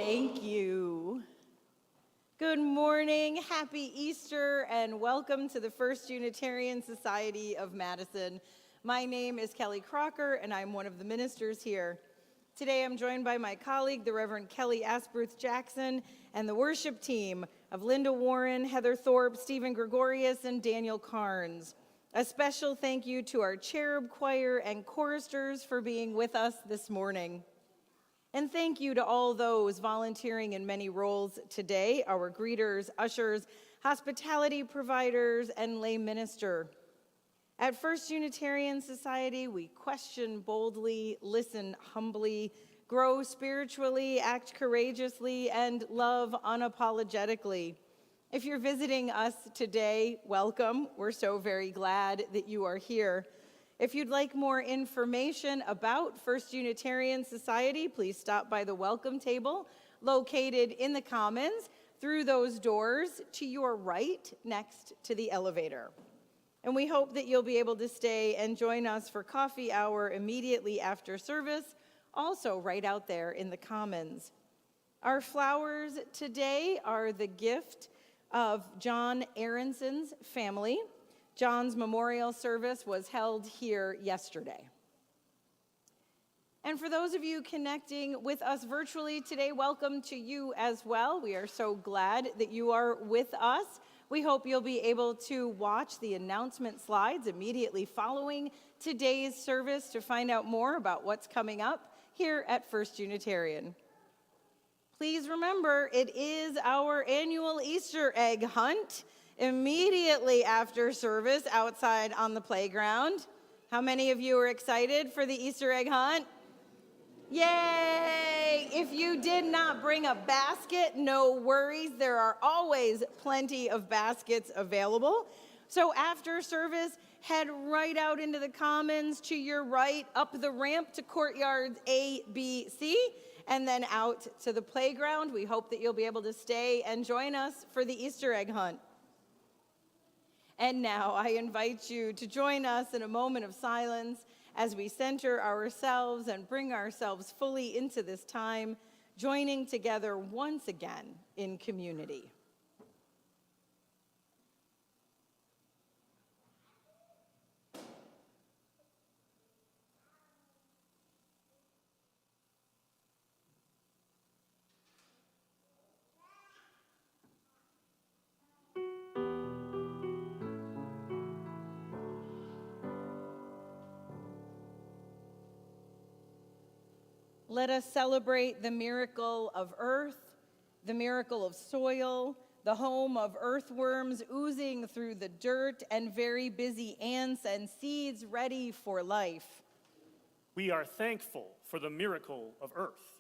Thank you. Good morning, happy Easter, and welcome to the First Unitarian Society of Madison. My name is Kelly Crocker, and I'm one of the ministers here. Today I'm joined by my colleague, the Reverend Kelly Asprooth-Jackson, and the worship team of Linda Warren, Heather Thorpe, Stephen Gregorius, and Daniel Carnes. A special thank you to our Cherub Choir and Choristers for being with us this morning. And thank you to all those volunteering in many roles today, our greeters, ushers, hospitality providers, and lay minister. At First Unitarian Society, we question boldly, listen humbly, grow spiritually, act courageously, and love unapologetically. If you're visiting us today, welcome. We're so very glad that you are here. If you'd like more information about First Unitarian Society, please stop by the welcome table located in the Commons through those doors to your right next to the elevator. And we hope that you'll be able to stay and join us for coffee hour immediately after service, also right out there in the Commons. Our flowers today are the gift of John Aronson's family. John's memorial service was held here yesterday. And for those of you connecting with us virtually today, welcome to you as well. We are so glad that you are with us. We hope you'll be able to watch the announcement slides immediately following today's service to find out more about what's coming up here at First Unitarian. Please remember, it is our annual Easter egg hunt immediately after service outside on the playground. How many of you are excited for the Easter egg hunt? Yay! If you did not bring a basket, no worries. There are always plenty of baskets available. So after service, head right out into the Commons to your right, up the ramp to courtyards A, B, C, and then out to the playground. We hope that you'll be able to stay and join us for the Easter egg hunt. And now I invite you to join us in a moment of silence as we center ourselves and bring ourselves fully into this time, joining together once again in community. Let us celebrate the miracle of earth, the miracle of soil, the home of earthworms oozing through the dirt, and very busy ants and seeds ready for life. We are thankful for the miracle of earth.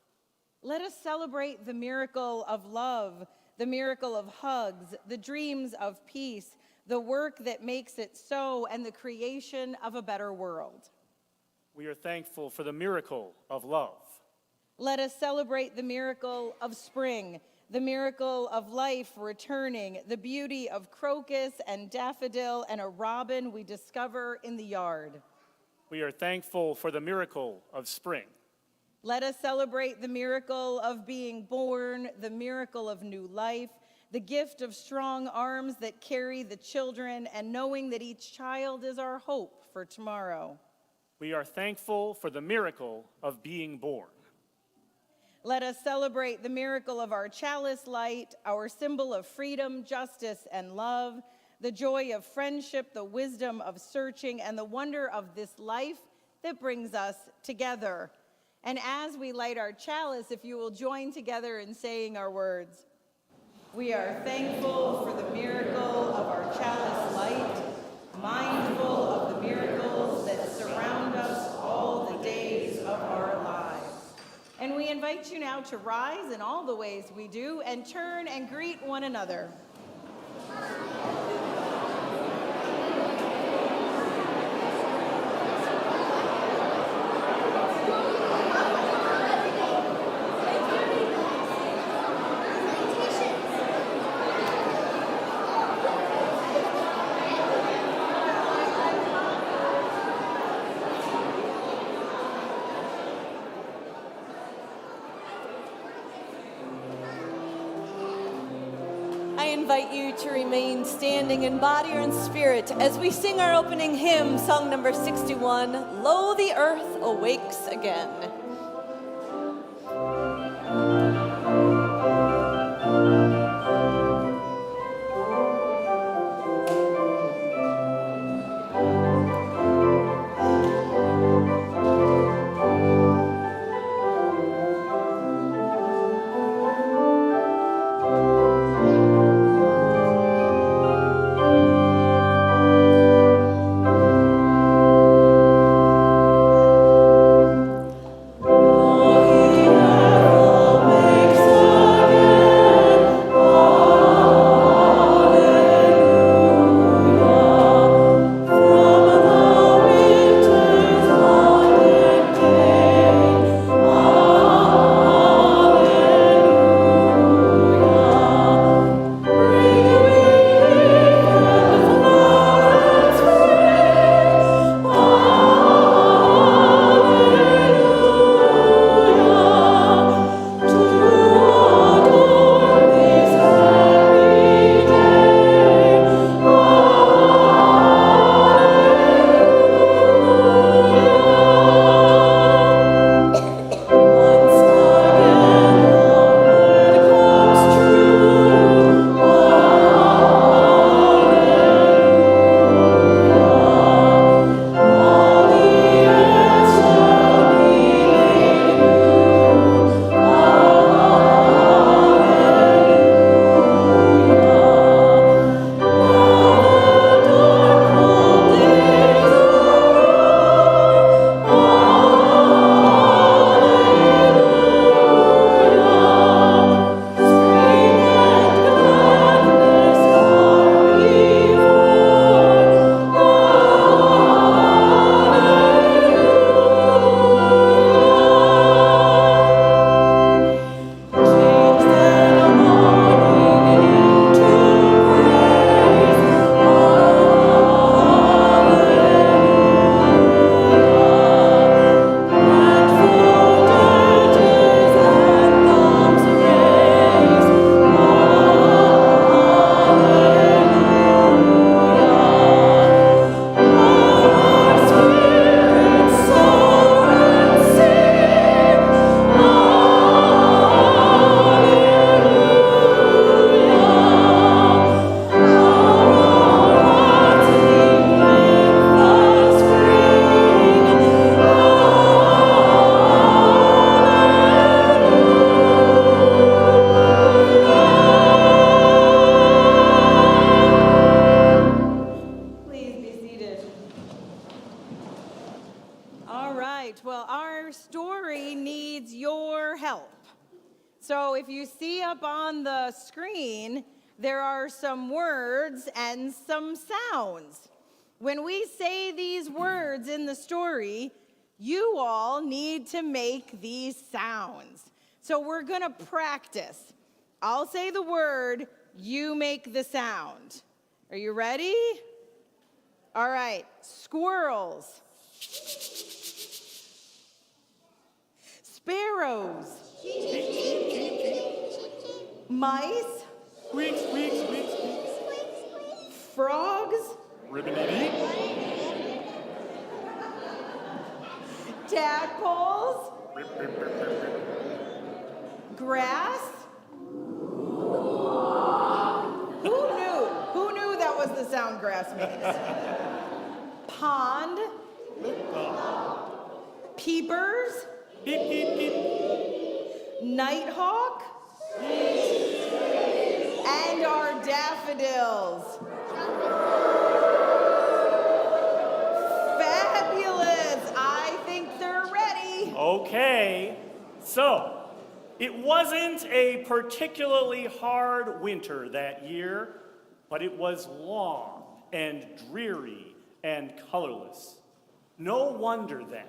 Let us celebrate the miracle of love, the miracle of hugs, the dreams of peace, the work that makes it so, and the creation of a better world. We are thankful for the miracle of love. Let us celebrate the miracle of spring, the miracle of life returning, the beauty of crocus and daffodil and a robin we discover in the yard. We are thankful for the miracle of spring. Let us celebrate the miracle of being born, the miracle of new life, the gift of strong arms that carry the children, and knowing that each child is our hope for tomorrow. We are thankful for the miracle of being born. Let us celebrate the miracle of our chalice light, our symbol of freedom, justice, and love, the joy of friendship, the wisdom of searching, and the wonder of this life that brings us together. And as we light our chalice, if you will join together in saying our words. We are thankful for the miracle of our chalice light, mindful of the miracles that surround us all the days of our lives. And we invite you now to rise in all the ways we do and turn and greet one another. invite you to remain standing in body or in spirit as we sing our opening hymn, song number 61, Lo, the Earth Awakes Again. So if you see up on the screen, there are some words and some sounds. When we say these words in the story, you all need to make these sounds. So we're going to practice. I'll say the word, you make the sound. Are you ready? All right, squirrels. Sparrows. Mice. Squeak, squeak, squeak, squeak. Frogs. Ribbon-a-dee. Tadpoles. Rip, rip, rip, rip, rip. Grass. Who knew that was the sound grass makes? Pond. Peepers. Beep, beep, beep. Nighthawk. And our daffodils. Fabulous. I think they're ready. Okay, so it wasn't a particularly hard winter that year, but it was long and dreary and colorless. No wonder then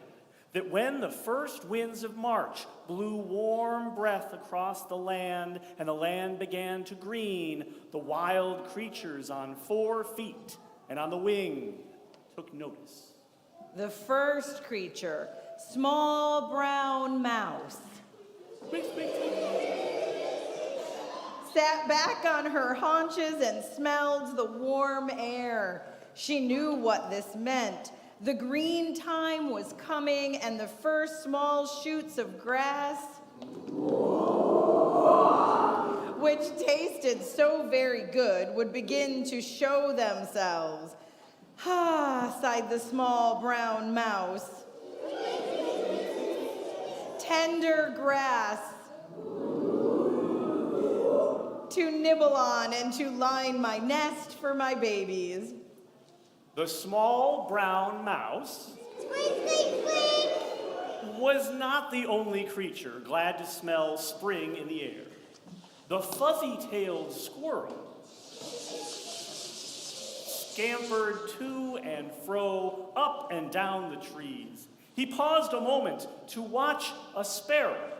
that when the first winds of March blew warm breath across the land and the land began to green, the wild creatures on 4 feet and on the wing took notice. The first creature, small brown mouse. Squeak, squeak, squeak. sat back on her haunches and smelled the warm air. She knew what this meant. The green time was coming, and the first small shoots of grass, which tasted so very good, would begin to show themselves. Ah, sighed the small brown mouse. Tender grass to nibble on and to line my nest for my babies. The small brown mouse was not the only creature glad to smell spring in the air. The fuzzy-tailed squirrel scampered to and fro, up and down the trees. He paused a moment to watch a sparrow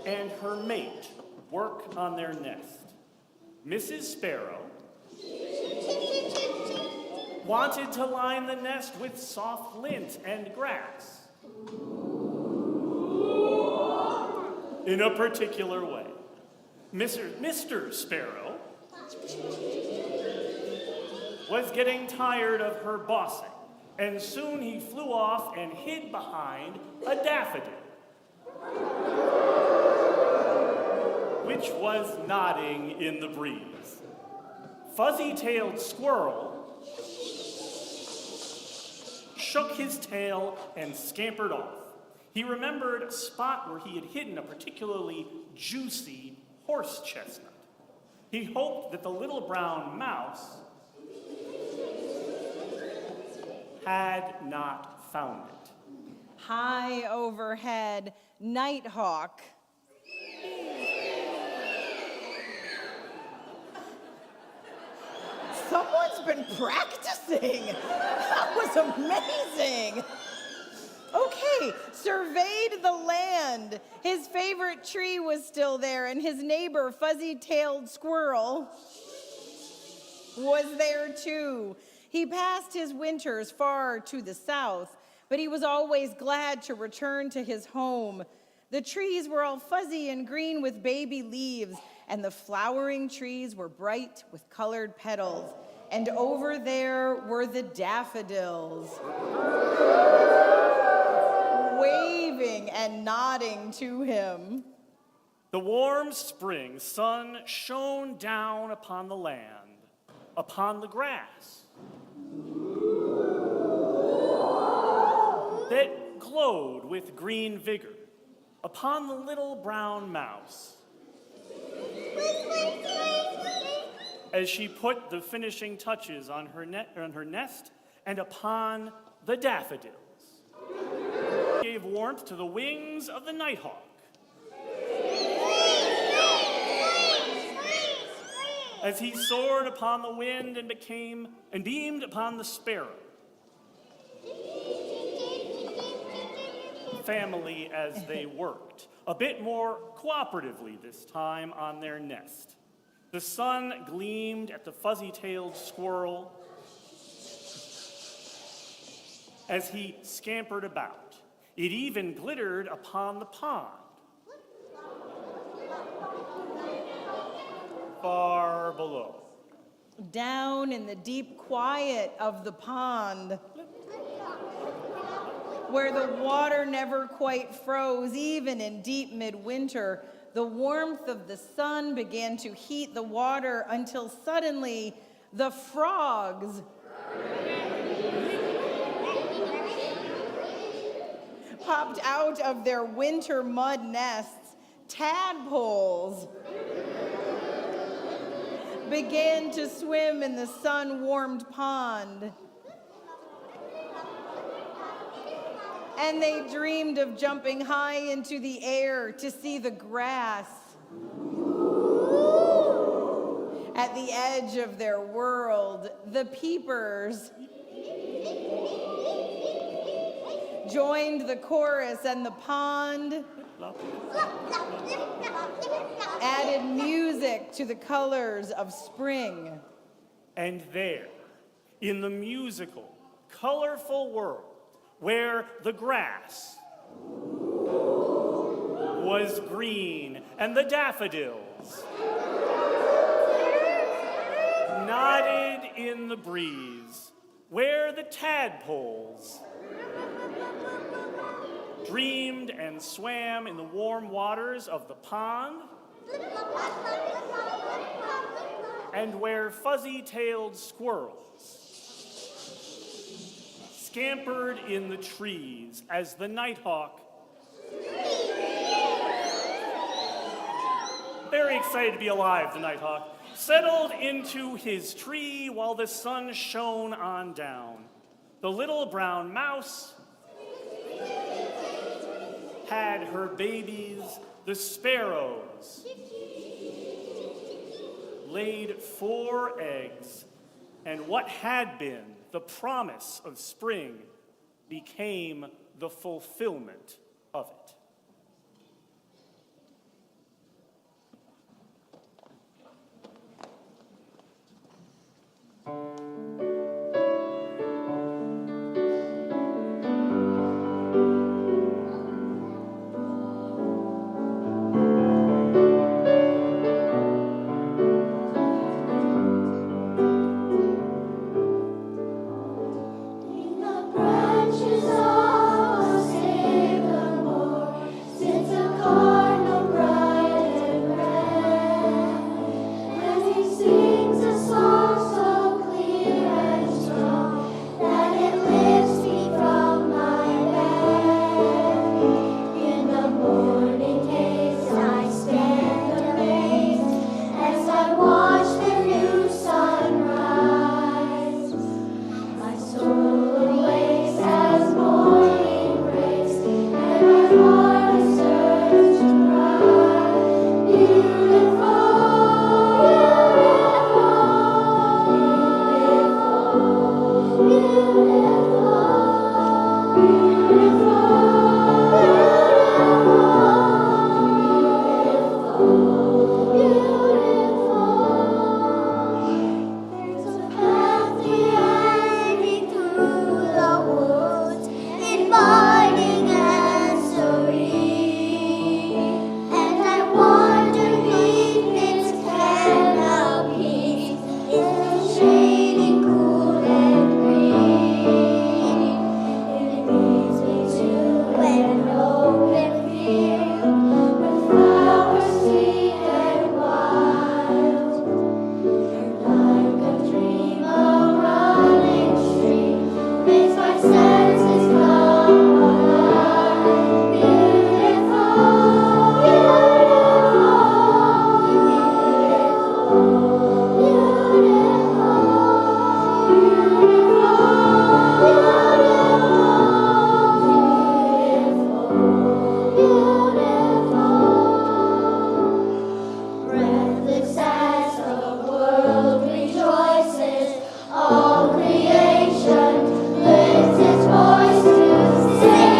and her mate work on their nest. Mrs. Sparrow wanted to line the nest with soft lint and grass in a particular way. Mr. Sparrow was getting tired of her bossing, and soon he flew off and hid behind a daffodil, which was nodding in the breeze. Fuzzy-tailed squirrel shook his tail and scampered off. He remembered a spot where he had hidden a particularly juicy horse chestnut. He hoped that the little brown mouse had not found it. High overhead, nighthawk Someone's been practicing. That was amazing. Okay, surveyed the land. His favorite tree was still there, and his neighbor, fuzzy-tailed squirrel, was there too. He passed his winters far to the south, but he was always glad to return to his home. The trees were all fuzzy and green with baby leaves, and the flowering trees were bright with colored petals. And over there were the daffodils, waving and nodding to him. The warm spring sun shone down upon the land, upon the grass, that glowed with green vigor, upon the little brown mouse. As she put the finishing touches on her nest and upon the daffodils, gave warmth to the wings of the nighthawk. As he soared upon the wind and beamed upon the sparrow. Family as they worked, a bit more cooperatively this time on their nest. The sun gleamed at the fuzzy-tailed squirrel as he scampered about. It even glittered upon the pond, far below. Down in the deep quiet of the pond, where the water never quite froze, even in deep midwinter, the warmth of the sun began to heat the water until suddenly the frogs popped out of their winter mud nests. Tadpoles began to swim in the sun-warmed pond. And they dreamed of jumping high into the air to see the grass at the edge of their world. The peepers joined the chorus, and the pond added music to the colors of spring. And there, in the musical, colorful world, where the grass was green, and the daffodils nodded in the breeze, where the tadpoles dreamed and swam in the warm waters of the pond, and where fuzzy-tailed squirrels scampered in the trees as the nighthawk, very excited to be alive, the nighthawk, settled into his tree while the sun shone on down. The little brown mouse had her babies, the sparrows, laid 4 eggs, and what had been the promise of spring became the fulfillment of it. Branches of sycamore sits a cardinal bright and red, as he sings a song so clear and strong that it lifts me from my bed. In the morning haze I stand amazed as I watch the new sun rise. My soul awakes as morning breaks, and my heart is stirred to cry. Beautiful, beautiful, beautiful, beautiful, beautiful. There's a path leading through the woods, inviting and serene, and I wander beneath its canopies, in the shading cool and green. It leads me to an open field with flowers sweet and wild. And like a dream, a running stream makes my senses come alive. Beautiful, breathless as the world rejoices, all creation lifts its voice to sing.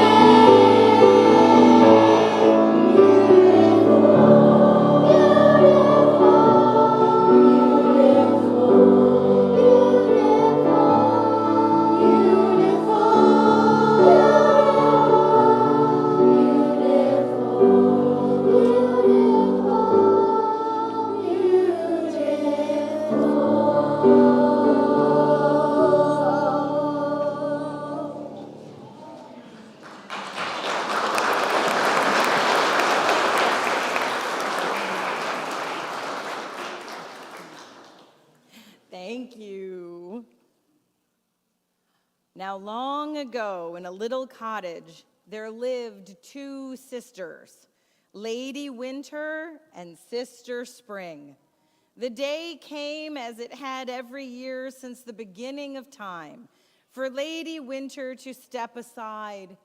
Beautiful, Thank you. Now, long ago, in a little cottage, there lived 2 sisters, Lady Winter and Sister Spring. The day came, as it had every year since the beginning of time, for Lady Winter to step aside.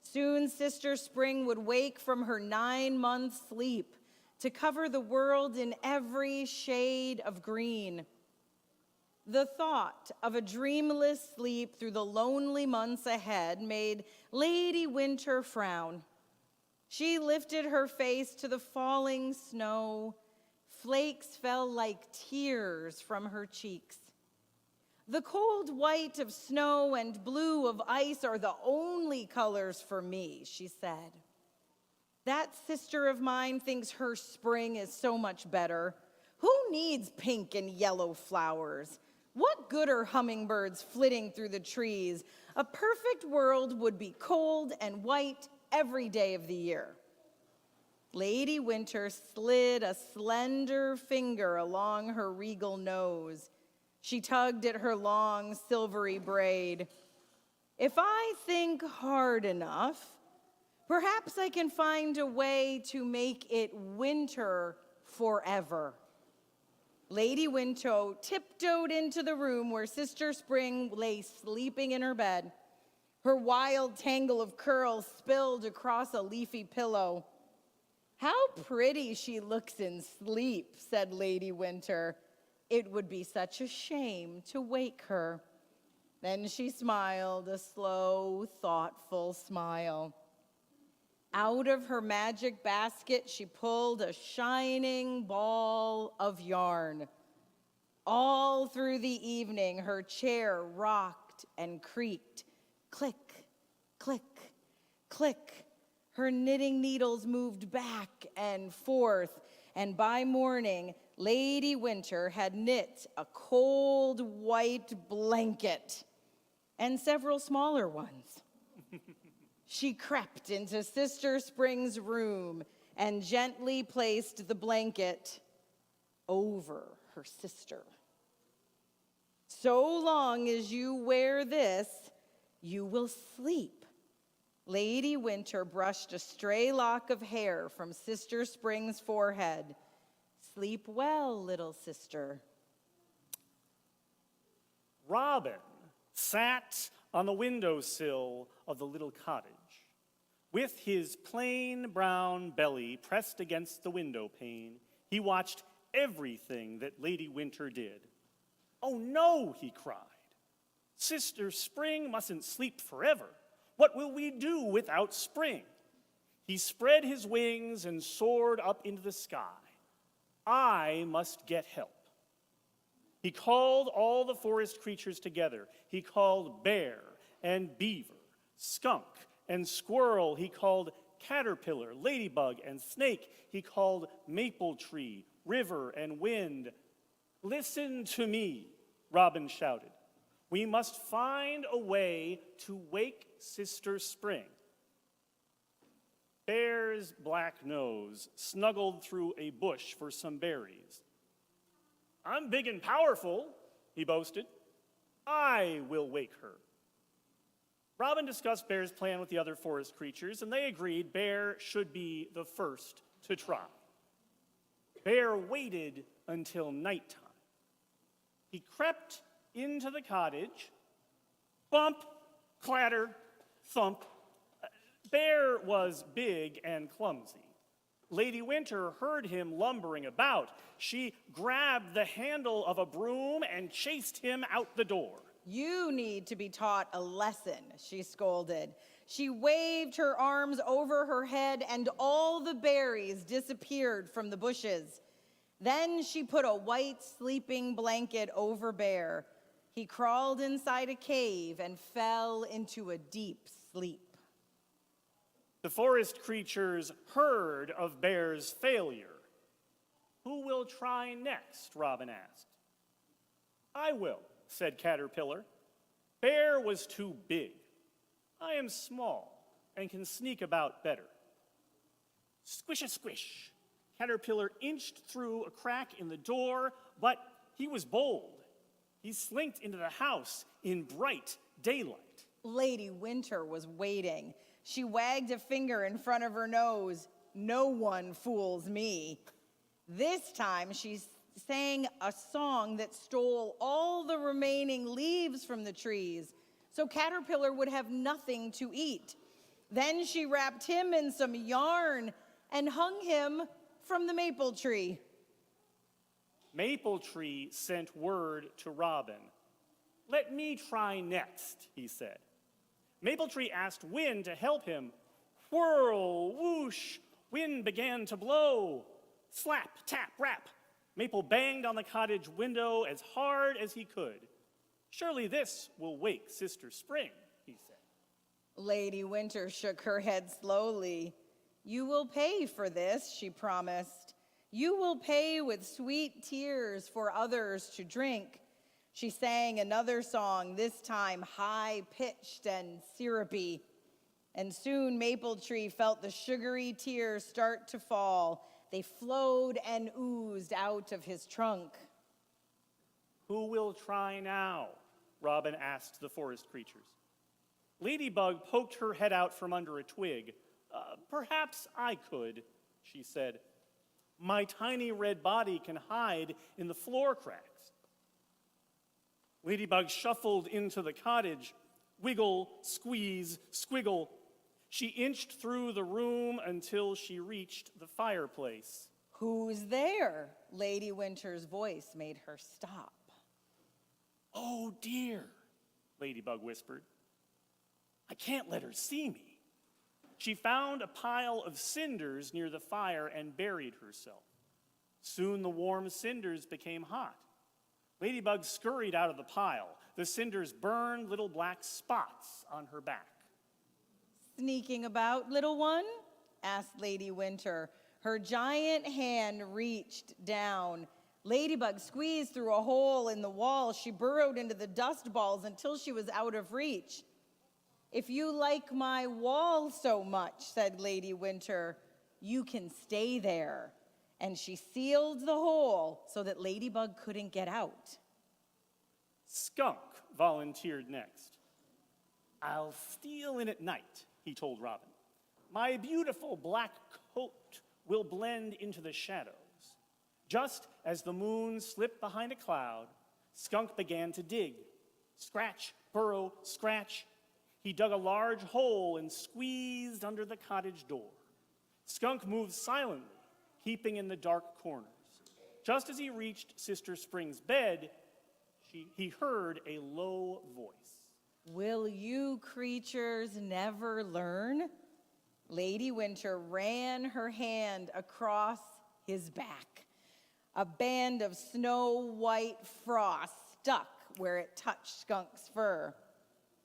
Soon Sister Spring would wake from her 9-month sleep to cover the world in every shade of green. The thought of a dreamless sleep through the lonely months ahead made Lady Winter frown. She lifted her face to the falling snow. Flakes fell like tears from her cheeks. The cold white of snow and blue of ice are the only colors for me, she said. That sister of mine thinks her spring is so much better. Who needs pink and yellow flowers? What good are hummingbirds flitting through the trees? A perfect world would be cold and white every day of the year. Lady Winter slid a slender finger along her regal nose. She tugged at her long, silvery braid. If I think hard enough, perhaps I can find a way to make it winter forever. Lady Winter tiptoed into the room where Sister Spring lay sleeping in her bed. Her wild tangle of curls spilled across a leafy pillow. How pretty she looks in sleep, said Lady Winter. It would be such a shame to wake her. Then she smiled, a slow, thoughtful smile. Out of her magic basket, she pulled a shining ball of yarn. All through the evening, her chair rocked and creaked. Click, click, click. Her knitting needles moved back and forth, and by morning, Lady Winter had knit a cold white blanket and several smaller ones. She crept into Sister Spring's room and gently placed the blanket over her sister. So long as you wear this, you will sleep. Lady Winter brushed a stray lock of hair from Sister Spring's forehead. Sleep well, little sister. Robin sat on the windowsill of the little cottage, with his plain brown belly pressed against the window pane. He watched everything that Lady Winter did. "Oh no," he cried. "Sister Spring mustn't sleep forever. What will we do without spring?" He spread his wings and soared up into the sky. "I must get help." He called all the forest creatures together. He called bear and beaver, skunk and squirrel. He called caterpillar, ladybug, and snake. He called maple tree, river, and wind. "Listen to me," Robin shouted. "We must find a way to wake Sister Spring." Bear's black nose snuggled through a bush for some berries. "I'm big and powerful," he boasted. "I will wake her." Robin discussed Bear's plan with the other forest creatures, and they agreed Bear should be the first to try. Bear waited until nighttime. He crept into the cottage. Bump, clatter, thump. Bear was big and clumsy. Lady Winter heard him lumbering about. She grabbed the handle of a broom and chased him out the door. You need to be taught a lesson, she scolded. She waved her arms over her head, and all the berries disappeared from the bushes. Then she put a white sleeping blanket over Bear. He crawled inside a cave and fell into a deep sleep. The forest creatures heard of Bear's failure. "Who will try next?" Robin asked. "I will," said Caterpillar. "Bear was too big. I am small and can sneak about better." Squish-a-squish. Caterpillar inched through a crack in the door, but he was bold. He slinked into the house in bright daylight. Lady Winter was waiting. She wagged a finger in front of her nose. "No one fools me." This time she sang a song that stole all the remaining leaves from the trees, so Caterpillar would have nothing to eat. Then she wrapped him in some yarn and hung him from the maple tree. Maple Tree sent word to Robin. "Let me try next," he said. Maple Tree asked Wind to help him. Whirl, whoosh, wind began to blow. Slap, tap, rap. Maple banged on the cottage window as hard as he could. "Surely this will wake Sister Spring," he said. Lady Winter shook her head slowly. You will pay for this, she promised. You will pay with sweet tears for others to drink. She sang another song, this time high-pitched and syrupy. And soon Maple Tree felt the sugary tears start to fall. They flowed and oozed out of his trunk. Who will try now? Robin asked the forest creatures. Ladybug poked her head out from under a twig. Perhaps I could, she said. My tiny red body can hide in the floor cracks. Ladybug shuffled into the cottage. Wiggle, squeeze, squiggle. She inched through the room until she reached the fireplace. Who's there? Lady Winter's voice made her stop. Oh dear, Ladybug whispered. I can't let her see me. She found a pile of cinders near the fire and buried herself. Soon the warm cinders became hot. Ladybug scurried out of the pile. The cinders burned little black spots on her back. Sneaking about, little one? Asked Lady Winter. Her giant hand reached down. Ladybug squeezed through a hole in the wall. She burrowed into the dust balls until she was out of reach. If you like my wall so much, said Lady Winter, you can stay there. And she sealed the hole so that Ladybug couldn't get out. Skunk volunteered next. I'll steal in at night, he told Robin. My beautiful black coat will blend into the shadows. Just as the moon slipped behind a cloud, Skunk began to dig. Scratch, burrow, scratch. He dug a large hole and squeezed under the cottage door. Skunk moved silently, keeping in the dark corners. Just as he reached Sister Spring's bed, he heard a low voice. Will you creatures never learn? Lady Winter ran her hand across his back. A band of snow-white frost stuck where it touched Skunk's fur.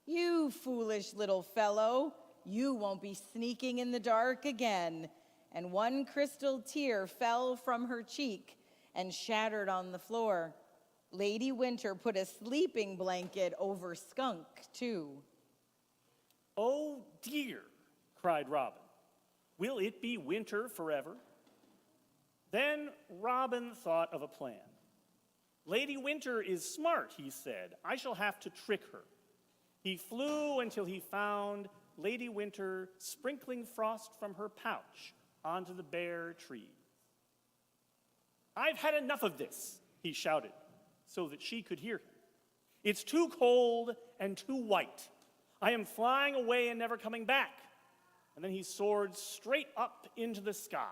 You foolish little fellow, you won't be sneaking in the dark again. And one crystal tear fell from her cheek and shattered on the floor. Lady Winter put a sleeping blanket over Skunk, too. Oh dear, cried Robin. Will it be winter forever? Then Robin thought of a plan. Lady Winter is smart, he said. I shall have to trick her. He flew until he found Lady Winter sprinkling frost from her pouch onto the bare trees. I've had enough of this, he shouted, so that she could hear him. It's too cold and too white. I am flying away and never coming back. And then he soared straight up into the sky.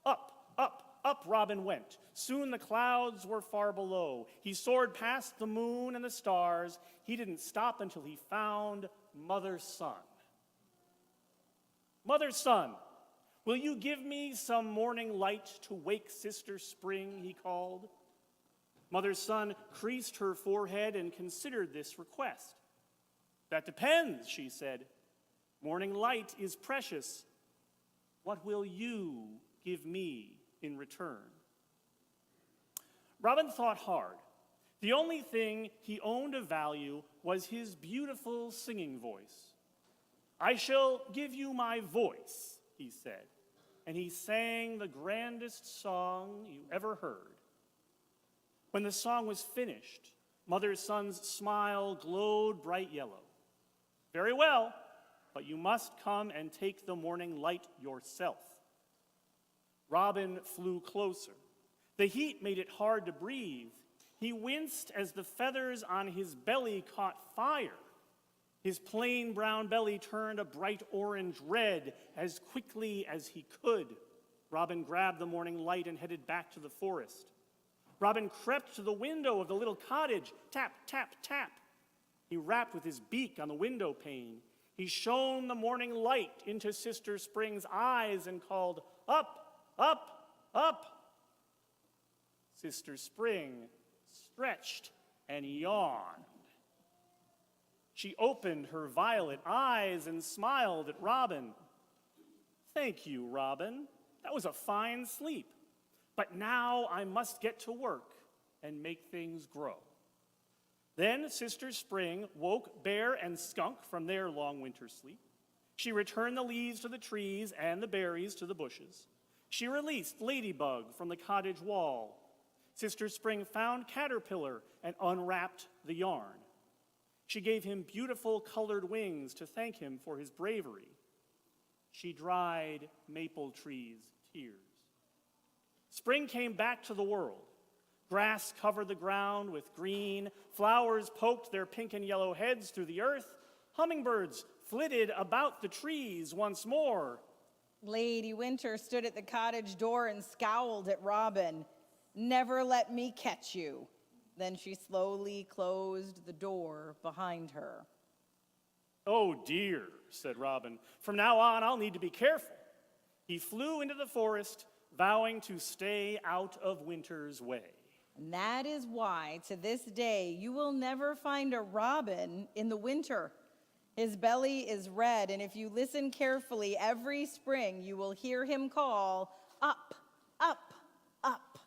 Up, up, up Robin went. Soon the clouds were far below. He soared past the moon and the stars. He didn't stop until he found Mother Sun. Mother Sun, will you give me some morning light to wake Sister Spring, he called. Mother Sun creased her forehead and considered this request. That depends, she said. Morning light is precious. What will you give me in return? Robin thought hard. The only thing he owned of value was his beautiful singing voice. I shall give you my voice, he said, and he sang the grandest song you ever heard. When the song was finished, Mother Sun's smile glowed bright yellow. Very well, but you must come and take the morning light yourself. Robin flew closer. The heat made it hard to breathe. He winced as the feathers on his belly caught fire. His plain brown belly turned a bright orange red as quickly as he could. Robin grabbed the morning light and headed back to the forest. Robin crept to the window of the little cottage. Tap, tap, tap. He rapped with his beak on the window pane. He shone the morning light into Sister Spring's eyes and called, up, up, up. Sister Spring stretched and yawned. She opened her violet eyes and smiled at Robin. Thank you, Robin. That was a fine sleep. But now I must get to work and make things grow. Then Sister Spring woke Bear and Skunk from their long winter sleep. She returned the leaves to the trees and the berries to the bushes. She released Ladybug from the cottage wall. Sister Spring found Caterpillar and unwrapped the yarn. She gave him beautiful colored wings to thank him for his bravery. She dried Maple Tree's tears. Spring came back to the world. Grass covered the ground with green, flowers poked their pink and yellow heads through the earth, hummingbirds flitted about the trees once more. Lady Winter stood at the cottage door and scowled at Robin. "Never let me catch you." Then she slowly closed the door behind her. "Oh dear," said Robin. "From now on, I'll need to be careful." He flew into the forest, vowing to stay out of winter's way. And that is why, to this day, you will never find a robin in the winter. His belly is red, and if you listen carefully, every spring you will hear him call, "Up, up, up."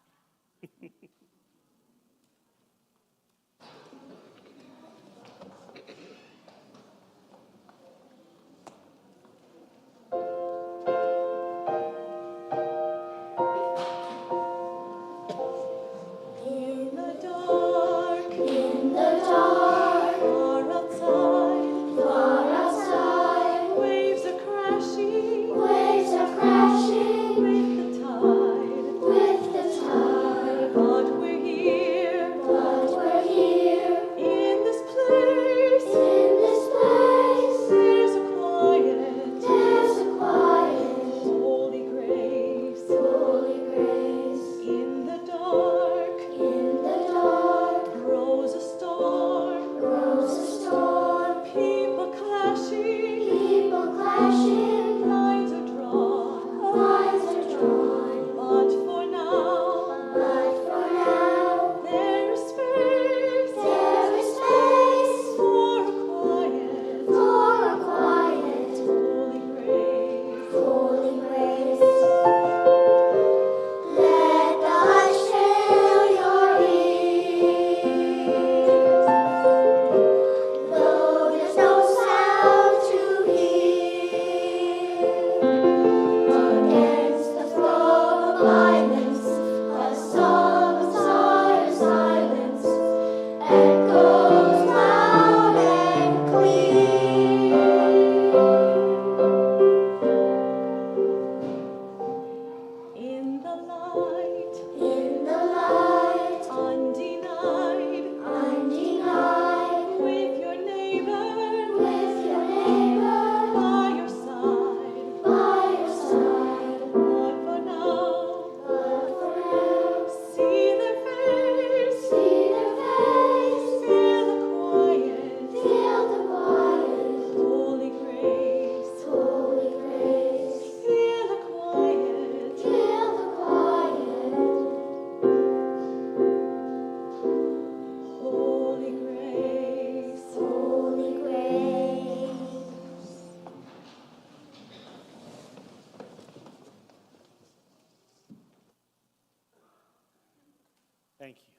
Thank you.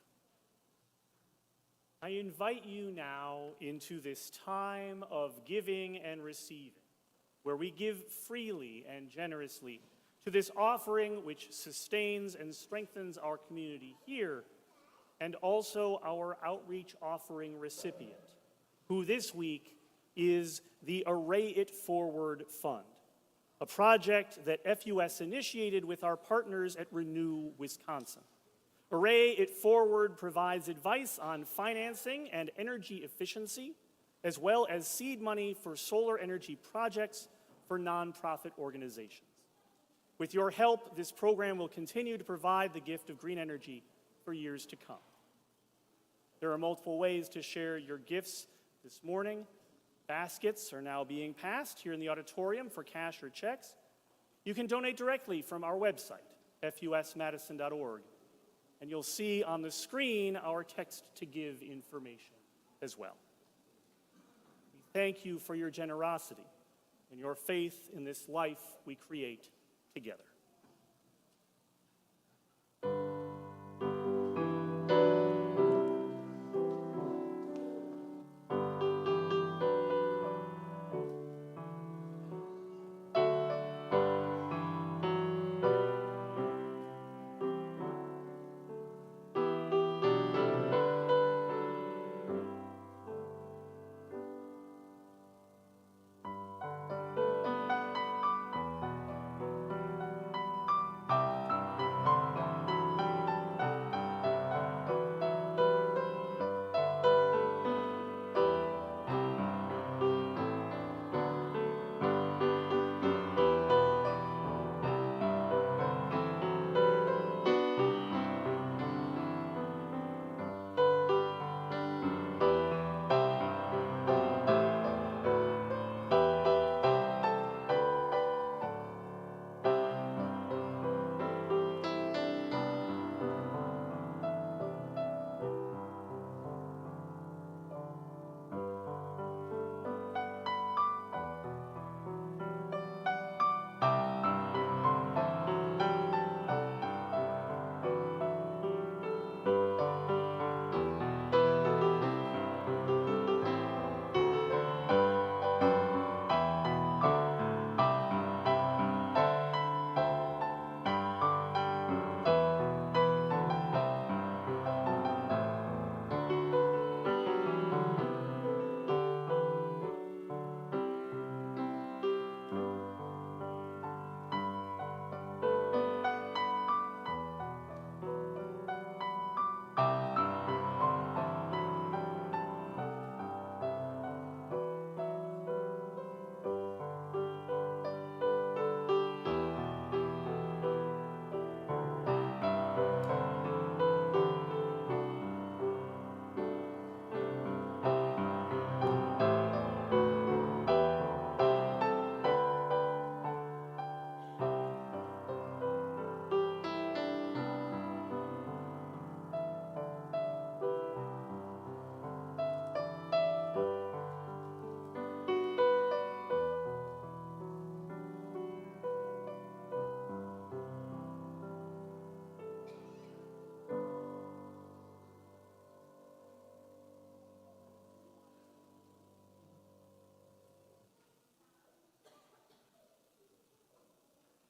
I invite you now into this time of giving and receiving, where we give freely and generously to this offering which sustains and strengthens our community here, and also our outreach offering recipient, who this week is the Array It Forward Fund, a project that FUS initiated with our partners at Renew Wisconsin. Array It Forward provides advice on financing and energy efficiency, as well as seed money for solar energy projects for nonprofit organizations. With your help, this program will continue to provide the gift of green energy for years to come. There are multiple ways to share your gifts this morning. Baskets are now being passed here in the auditorium for cash or checks. You can donate directly from our website, fusmadison.org. And you'll see on the screen our text to give information as well. We thank you for your generosity. and your faith in this life we create together.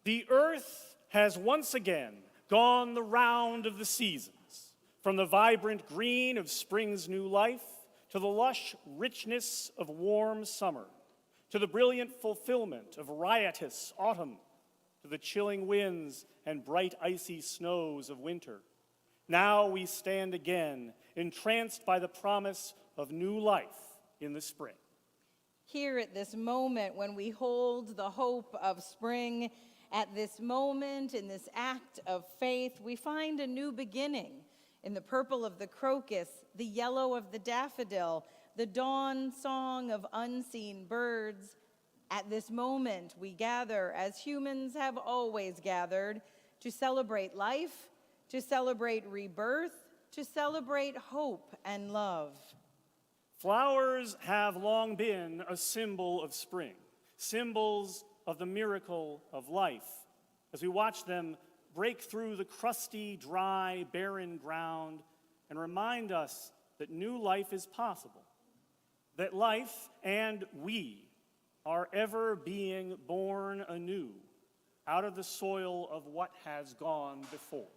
The earth has once again gone the round of the seasons, from the vibrant green of spring's new life to the lush richness of warm summer, to the brilliant fulfillment of riotous autumn, to the chilling winds and bright icy snows of winter. Now we stand again, entranced by the promise of new life in the spring. Here at this moment when we hold the hope of spring, at this moment, in this act of faith, we find a new beginning in the purple of the crocus, the yellow of the daffodil, the dawn song of unseen birds. At this moment, we gather, as humans have always gathered, to celebrate life, to celebrate rebirth, to celebrate hope and love. Flowers have long been a symbol of spring, symbols of the miracle of life, as we watch them break through the crusty, dry, barren ground and remind us that new life is possible, that life and we are ever being born anew out of the soil of what has gone before.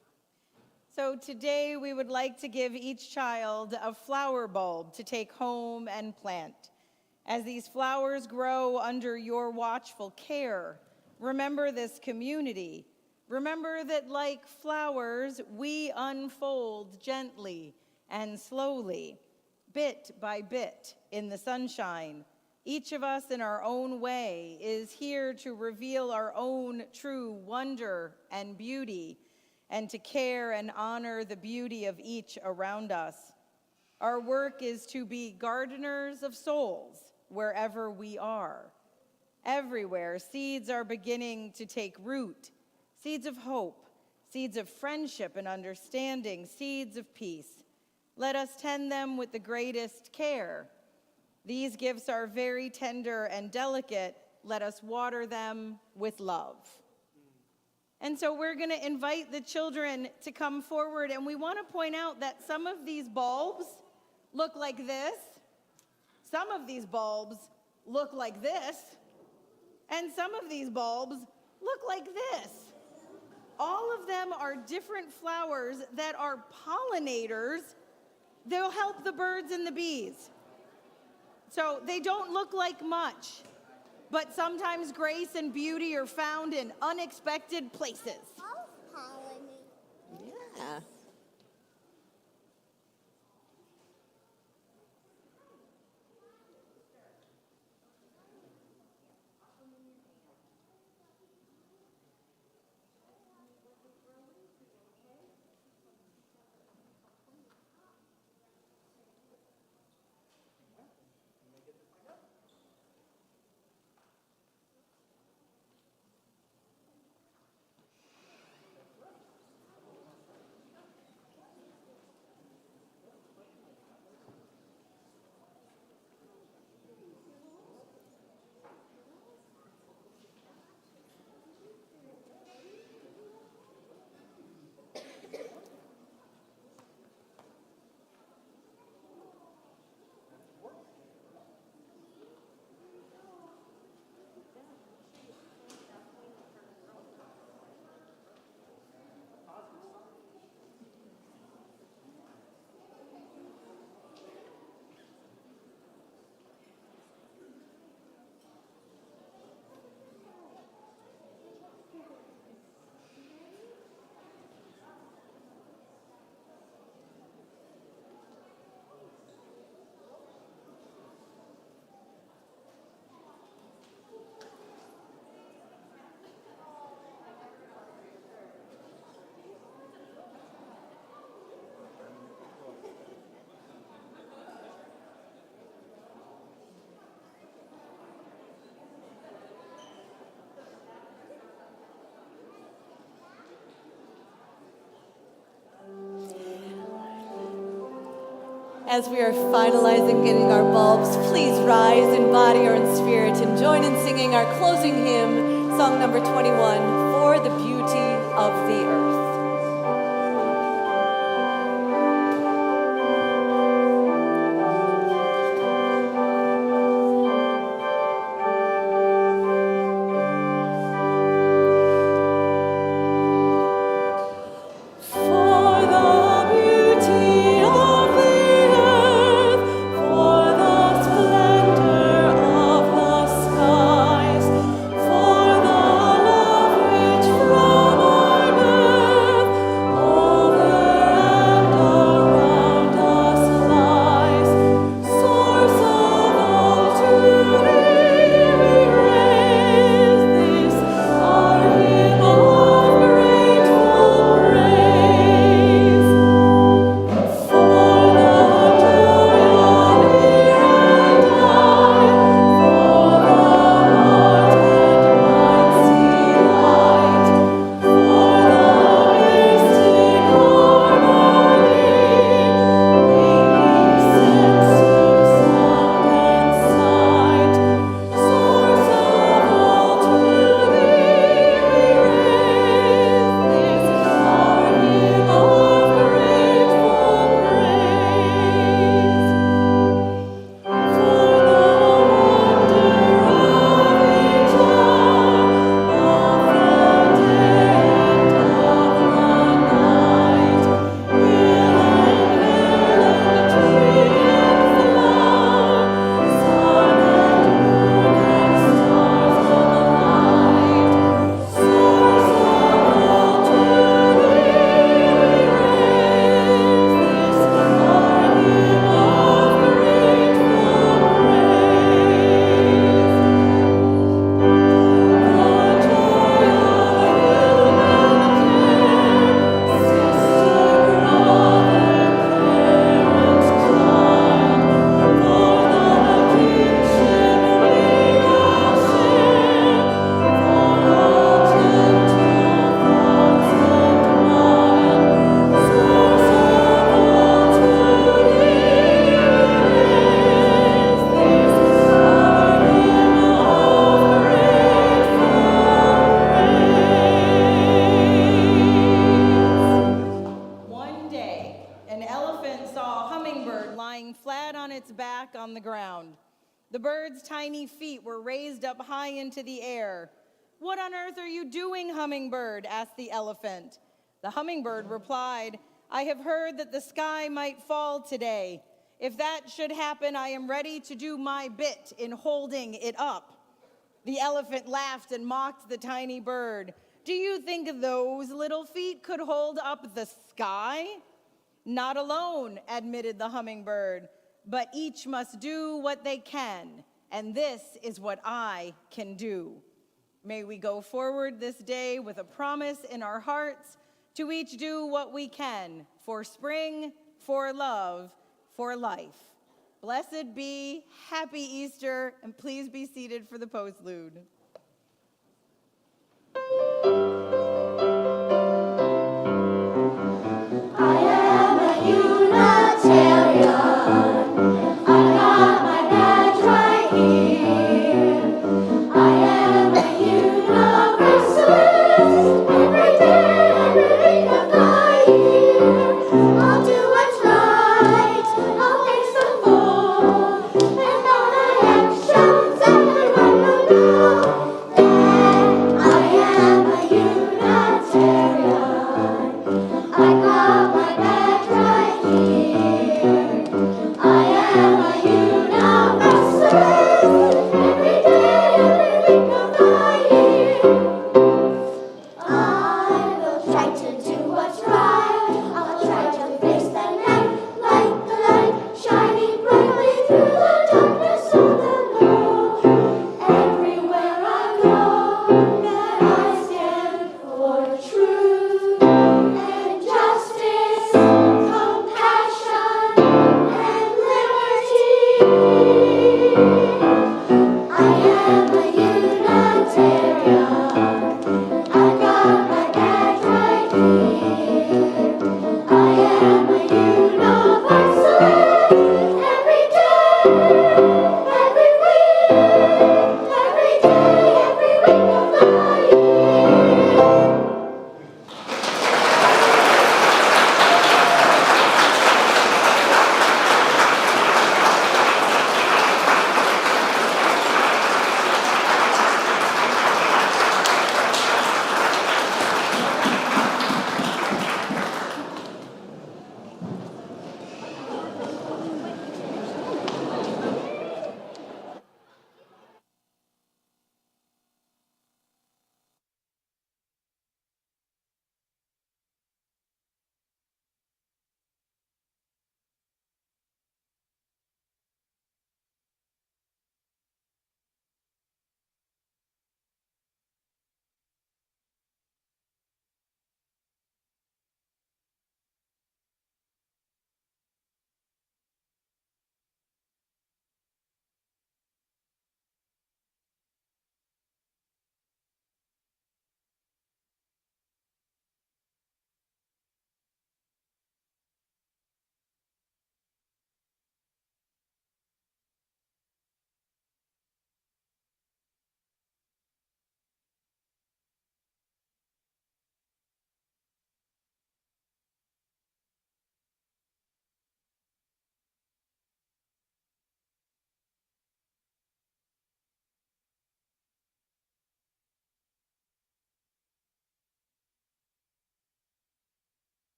So today we would like to give each child a flower bulb to take home and plant. As these flowers grow under your watchful care, remember this community. Remember that like flowers, we unfold gently and slowly, bit by bit in the sunshine. Each of us in our own way is here to reveal our own true wonder and beauty, and to care and honor the beauty of each around us. Our work is to be gardeners of souls wherever we are. Everywhere, seeds are beginning to take root, seeds of hope, seeds of friendship and understanding, seeds of peace. Let us tend them with the greatest care. These gifts are very tender and delicate, let us water them with love. And so we're going to invite the children to come forward, and we want to point out that some of these bulbs look like this, some of these bulbs look like this, and some of these bulbs look like this. All of them are different flowers that are pollinators. They'll help the birds and the bees. So they don't look like much, but sometimes grace and beauty are found in unexpected places. Yeah. As we are finalizing getting our bulbs, please rise in body or in spirit and join in singing our closing hymn, song number 21, For the Beauty of the Earth. For the love which from our birth on the ground. The bird's tiny feet were raised up high into the air. "What on earth are you doing, hummingbird?" asked the elephant. The hummingbird replied, "I have heard that the sky might fall today. If that should happen, I am ready to do my bit in holding it up." The elephant laughed and mocked the tiny bird. "Do you think those little feet could hold up the sky?" "Not alone," admitted the hummingbird, "but each must do what they can, and this is what I can do." May we go forward this day with a promise in our hearts to each do what we can for spring, for love, for life. Blessed be, happy Easter, and please be seated for the postlude.